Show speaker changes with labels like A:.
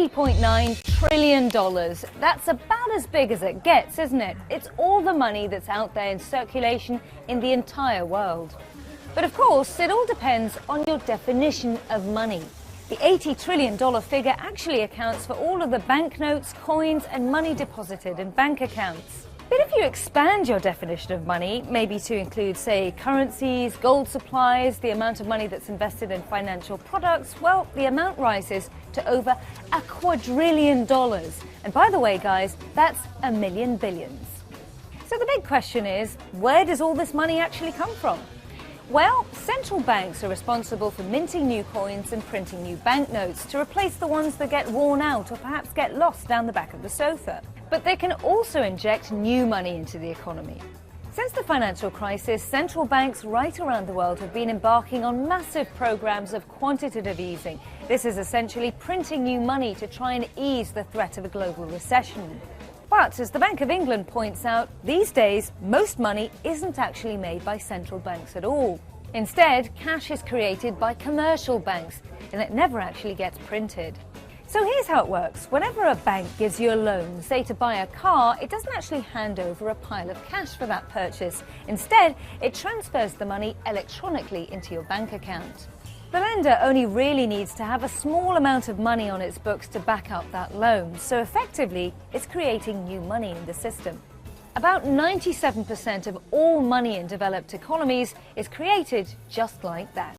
A: $80.9 trillion. That's about as big as it gets, isn't it? It's all the money that's out there in circulation in the entire world. But of course, it all depends on your definition of money. The $80 trillion figure actually accounts for all of the banknotes, coins, and money deposited in bank accounts. But if you expand your definition of money, maybe to include, say, currencies, gold supplies, the amount of money that's invested in financial products, well, the amount rises to over $1 quadrillion. And by the way, guys, that's a million billions. So the big question is, where does all this money actually come from? Well, central banks are responsible for minting new coins and printing new banknotes to replace the ones that get worn out or perhaps get lost down the back of the sofa. But they can also inject new money into the economy. Since the financial crisis, central banks right around the world have been embarking on massive programs of quantitative easing. This is essentially printing new money to try and ease the threat of a global recession. But as the Bank of England points out, these days, most money isn't actually made by central banks at all. Instead, cash is created by commercial banks, and it never actually gets printed. So here's how it works. Whenever a bank gives you a loan, say to buy a car, it doesn't actually hand over a pile of cash for that purchase. Instead, it transfers the money electronically into your bank account. The lender only really needs to have a small amount of money on its books to back up that loan, so effectively, it's creating new money in the system. About 97% of all money in developed economies is created just like that.